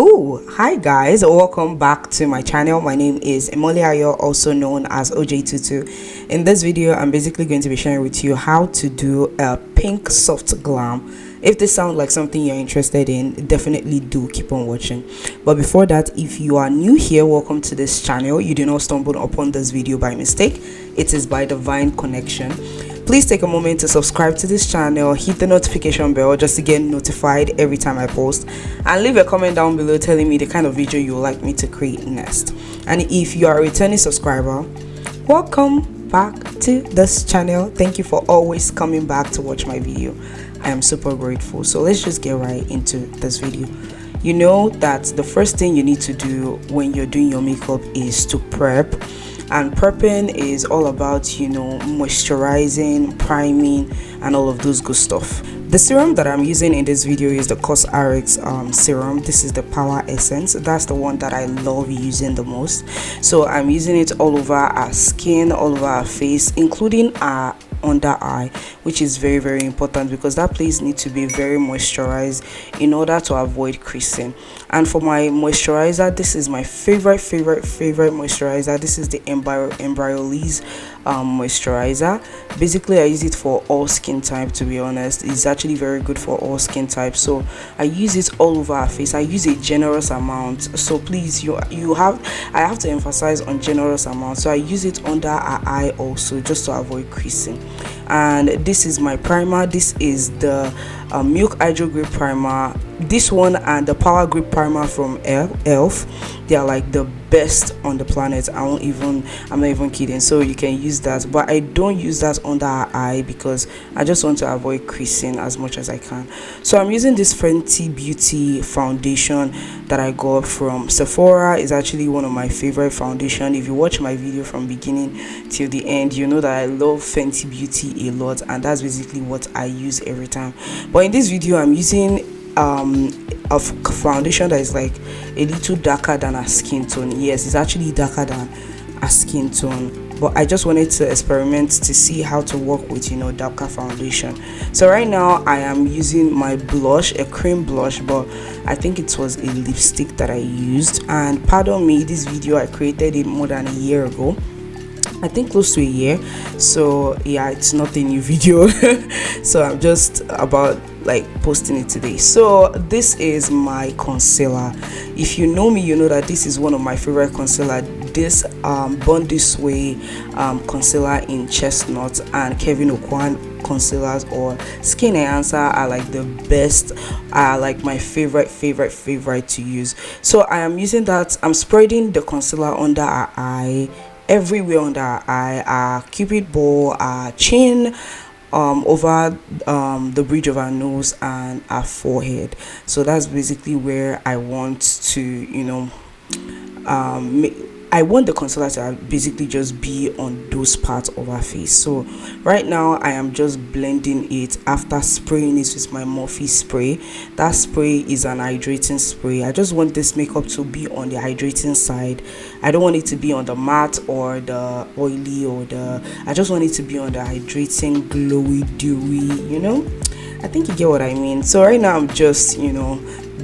Oh, hi guys, welcome back to my channel. My name is Emolyayo, also known as OJ22. In this video, I'm basically going to be sharing with you how to do a pink soft glam. If this sounds like something you're interested in, definitely do keep on watching. But before that, if you are new here, welcome to this channel. You did not stumble upon this video by mistake. It is by divine connection. Please take a moment to subscribe to this channel, hit the notification bell just to get notified every time I post, and leave a comment down below telling me the kind of video you would like me to create next. And if you are a returning subscriber, welcome back to this channel. Thank you for always coming back to watch my video. I am super grateful. So let's just get right into this video. You know that the first thing you need to do when you're doing your makeup is to prep. And prepping is all about, you know, moisturizing, priming, and all of those good stuff. The serum that I'm using in this video is the COSRX serum. This is the Power Essence. That's the one that I love using the most. So I'm using it all over our skin, all over our face, including our under eye, which is very important because that place needs to be very moisturized in order to avoid creasing. And for my moisturizer, this is my favorite moisturizer. This is the EMBRYOLISSE moisturizer. Basically I use it for all skin type, to be honest. It's actually very good for all skin types, so I use it all over our face. I use a generous amount, so please, I have to emphasize on generous amount. So I use it under our eye also, just to avoid creasing. And this is my primer. This is the Milk HYDROGRIP primer. This one and the Power Grip primer from elf, they are like the best on the planet. I'm not even kidding. So you can use that, but I don't use that under our eye because I just want to avoid creasing as much as I can. So I'm using this Fenty Beauty foundation that I got from Sephora. It's actually one of my favorite foundation. If you watch my video from beginning till the end, you know that I love Fenty Beauty a lot, and that's basically what I use every time. But in this video, I'm using a foundation that is like a little darker than a skin tone. Yes, it's actually darker than a skin tone, but I just wanted to experiment to see how to work with, you know, darker foundation. So right now I am using my blush, a cream blush, but I think it was a lipstick that I used. And pardon me, this video I created it more than a year ago, I think close to a year. So yeah, it's not a new video. So I'm just about like posting it today. So this is my concealer. If you know me, you know that this is one of my favorite concealer. This Born This Way concealer in Chestnut and Kevin O'Kwan concealers or skin enhancer are like the best, are like my favorite to use. So I am using that. I'm spreading the concealer under our eye, everywhere under our eye, our cupid bow, our chin, over the bridge of our nose and our forehead. So that's basically where I want to, you know, I want the concealer to basically just be on those parts of our face. So right now I am just blending it after spraying it with my Morphe spray. That spray is an hydrating spray. I just want this makeup to be on the hydrating side. I don't want it to be on the matte or the oily or I just want it to be on the hydrating, glowy, dewy, you know. I think you get what I mean. So right now I'm just, you know,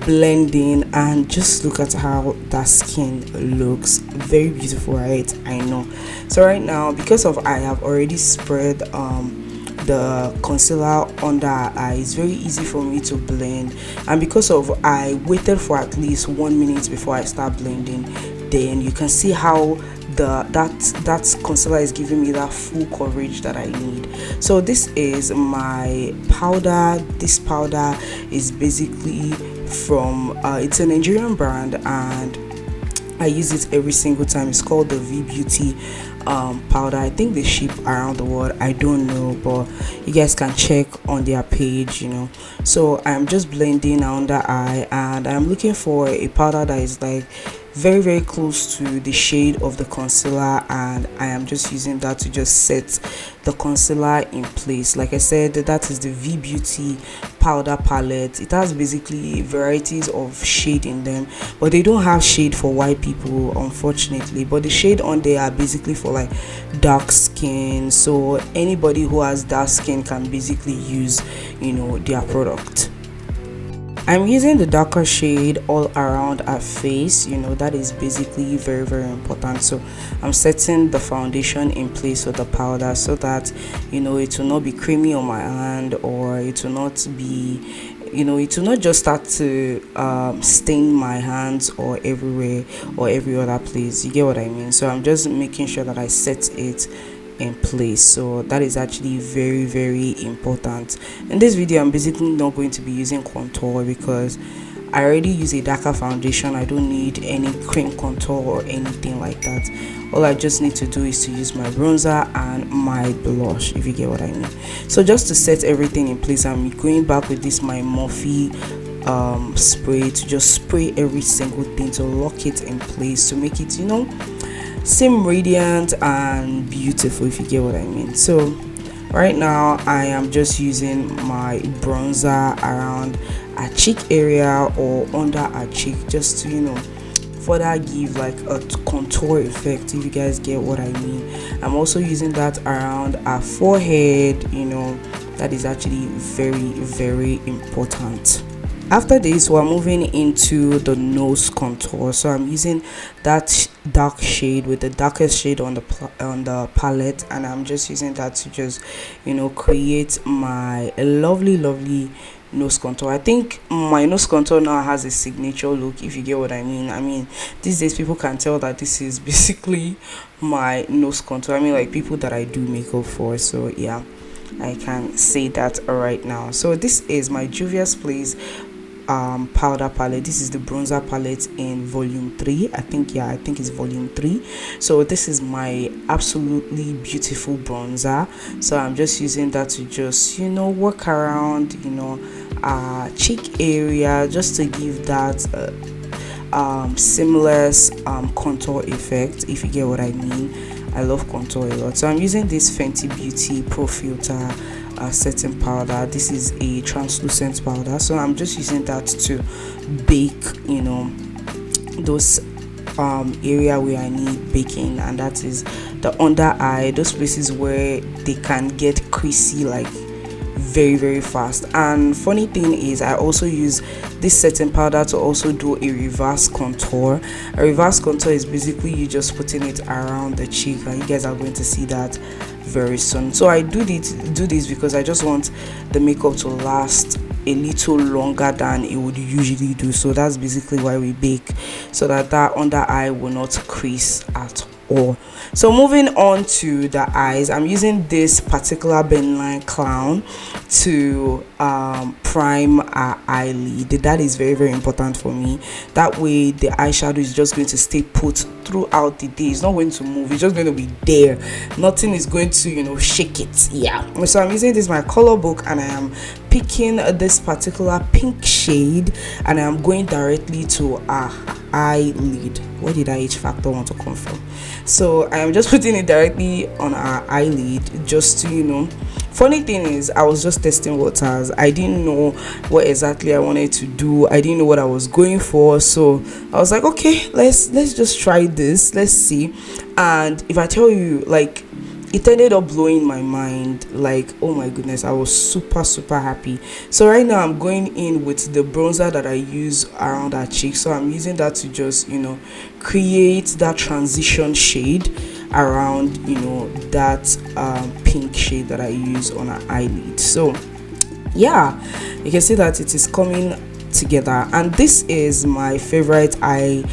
blending, and just look at how that skin looks. Very beautiful, right? I know. So right now, because of I have already spread the concealer under our eye, it's very easy for me to blend. And because of I waited for at least 1 minute before I start blending, then you can see how that concealer is giving me that full coverage that I need. So this is my powder. This powder is basically from it's a Nigerian brand, and I use it every single time. It's called the VEEBEAUTY powder. I think they ship around the world, I don't know, but you guys can check on their page, you know. So I'm just blending under eye, and I'm looking for a powder that is like very close to the shade of the concealer, and I am just using that to just set the concealer in place. Like I said, that is the VEEBEAUTY powder palette. It has basically varieties of shade in them, but they don't have shade for white people, unfortunately. But the shade on there are basically for like dark skin, so anybody who has dark skin can basically use, you know, their product. I'm using the darker shade all around our face, you know, that is basically very important. So I'm setting the foundation in place with the powder so that, you know, it will not be creamy on my hand, or it will not be, you know, it will not just start to stain my hands or everywhere or every other place. You get what I mean? So I'm just making sure that I set it in place. So that is actually very important. In this video, I'm basically not going to be using contour because I already use a darker foundation. I don't need any cream contour or anything like that. All I just need to do is to use my bronzer and my blush, if you get what I mean. So just to set everything in place, I'm going back with this my Morphe spray to just spray every single thing to lock it in place, to make it, you know, seem radiant and beautiful, if you get what I mean. So right now I am just using my bronzer around a cheek area or under a cheek, just to, you know, further give like a contour effect, if you guys get what I mean. I'm also using that around our forehead, you know, that is actually very important. After this, we're moving into the nose contour. So I'm using that dark shade with the darkest shade on the palette, and I'm just using that to just, you know, create my lovely nose contour. I think my nose contour now has a signature look, if you get what I mean. I mean, these days people can tell that this is basically my nose contour. I mean, like people that I do makeup for. So yeah, I can say that right now. So this is my Juvia's Place powder palette. This is the bronzer palette in volume 3. I think it's volume 3. So this is my absolutely beautiful bronzer. So I'm just using that to just, you know, work around, you know, cheek area, just to give that seamless contour effect, if you get what I mean. I love contour a lot. So I'm using this Fenty Beauty Pro Filter setting powder. This is a translucent powder, so I'm just using that to bake, you know, those area where I need baking, and that is the under eye, those places where they can get creasy like very fast. And funny thing is, I also use this setting powder to also do a reverse contour. A reverse contour is basically you just putting it around the cheek, and you guys are going to see that very soon. So I do this because I just want the makeup to last a little longer than it would usually do. So that's basically why we bake, so that that under eye will not crease at all. So moving on to the eyes, I'm using this particular Benline Clown to prime our eyelid. That is very important for me. That way the eyeshadow is just going to stay put throughout the day. It's not going to move, it's just going to be there. Nothing is going to, you know, shake it. Yeah. So I'm using this my color book, and I am picking this particular pink shade, and I'm going directly to our eyelid. Where did our H factor want to come from? So I am just putting it directly on our eyelid, just to, you know. Funny thing is, I was just testing waters. I didn't know what exactly I wanted to do. I didn't know what I was going for. So I was like, okay, let's just try this. Let's see. And if I tell you, like, it ended up blowing my mind. Like, oh my goodness, I was super happy. So right now I'm going in with the bronzer that I use around our cheeks. So I'm using that to just, you know, create that transition shade around, you know, that pink shade that I use on our eyelid. So yeah, you can see that it is coming together. And this is my favorite eye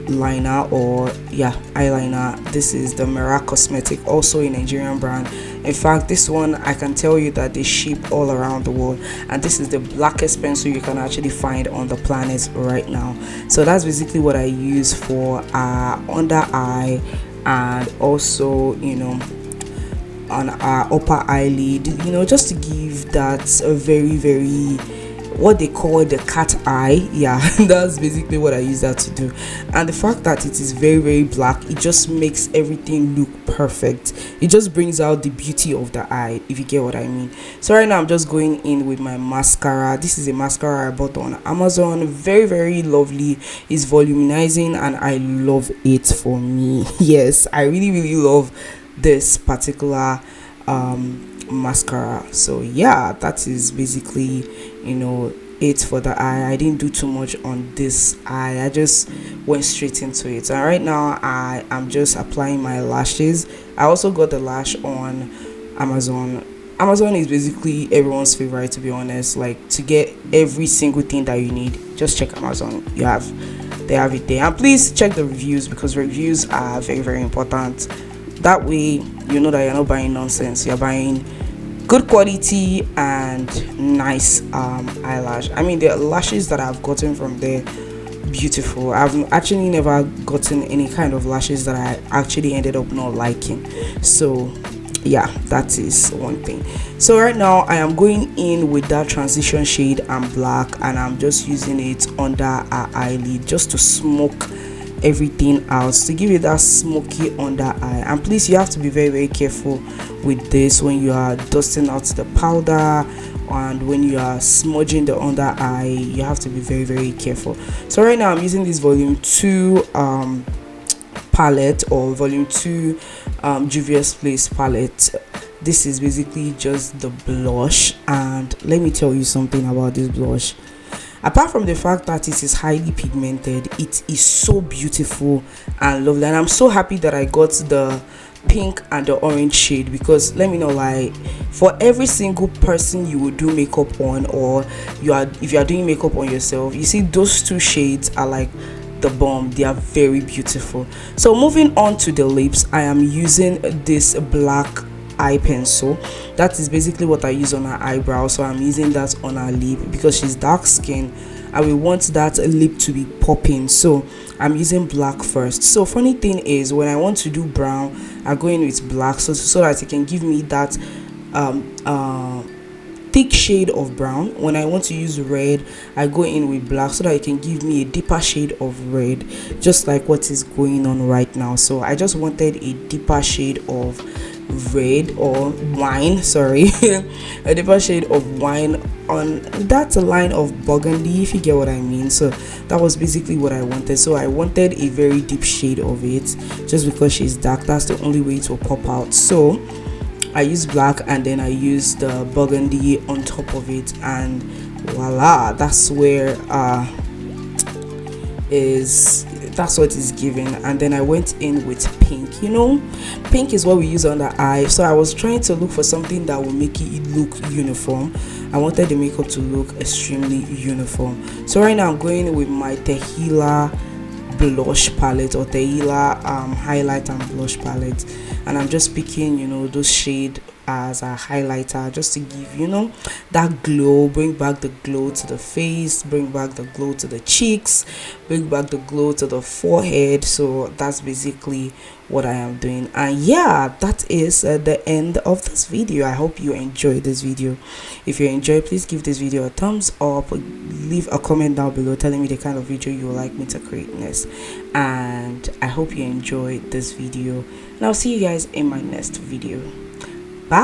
liner, or yeah, eyeliner. This is the MERAK Cosmetic, also a Nigerian brand. In fact, this one I can tell you that they ship all around the world, and this is the blackest pencil you can actually find on the planet right now. So that's basically what I use for under eye, and also, you know, on our upper eyelid, you know, just to give that a very what they call the cat eye. Yeah, that's basically what I use that to do. And the fact that it is very black, it just makes everything look perfect. It just brings out the beauty of the eye, if you get what I mean. So right now I'm just going in with my mascara. This is a mascara I bought on Amazon. Very lovely. It's volumizing and I love it for me. Yes, I really love this particular mascara. So yeah, that is basically, you know, it for the eye. I didn't do too much on this eye. I just went straight into it. And right now I am just applying my lashes. I also got the lash on Amazon. Amazon is basically everyone's favorite, to be honest. Like, to get every single thing that you need, just check Amazon. They have it there. And please check the reviews, because reviews are very, very important. That way you know that you're not buying nonsense, you're buying good quality and nice eyelash. I mean, the lashes that I've gotten from there, beautiful. I've actually never gotten any kind of lashes that I actually ended up not liking. So yeah, that is one thing. So right now I am going in with that transition shade and black, and I'm just using it under our eyelid just to smoke everything out, to give it that smoky under eye. And please, you have to be very, very careful with this when you are dusting out the powder, and when you are smudging the under eye. You have to be very, very careful. So right now I'm using this volume 2 palette, or volume 2 Juvia's Place palette. This is basically just the blush, and let me tell you something about this blush. Apart from the fact that it is highly pigmented, it is so beautiful and lovely, and I'm so happy that I got the pink and the orange shade, because let me know, like, for every single person you would do makeup on, or if you are doing makeup on yourself, you see those two shades are like the bomb. They are very beautiful. So moving on to the lips, I am using this black eye pencil. That is basically what I use on her eyebrow, so I'm using that on her lip because she's dark skin and we want that lip to be popping. So I'm using black first. So funny thing is, when I want to do brown, I go in with black so that it can give me that thick shade of brown. When I want to use red, I go in with black so that it can give me a deeper shade of red, just like what is going on right now. So I just wanted a deeper shade of red, or wine, sorry, a deeper shade of wine on that line of burgundy, if you get what I mean. So that was basically what I wanted. So I wanted a very deep shade of it, just because she's dark, that's the only way it will pop out. So I used black, and then I used the burgundy on top of it, and voila, that's where that's what is given. And then I went in with pink. You know, pink is what we use on the eye, so I was trying to look for something that will make it look uniform. I wanted the makeup to look extremely uniform. So right now I'm going with my Tehila blush palette, or Tehila highlight and blush palette, and I'm just picking, you know, those shade as a highlighter, just to give, you know, that glow, bring back the glow to the face, bring back the glow to the cheeks, bring back the glow to the forehead. So that's basically what I am doing. And yeah, that is the end of this video. I hope you enjoyed this video. If you enjoyed, please give this video a thumbs up, leave a comment down below telling me the kind of video you would like me to create next. And I hope you enjoyed this video, and I'll see you guys in my next video. Bye.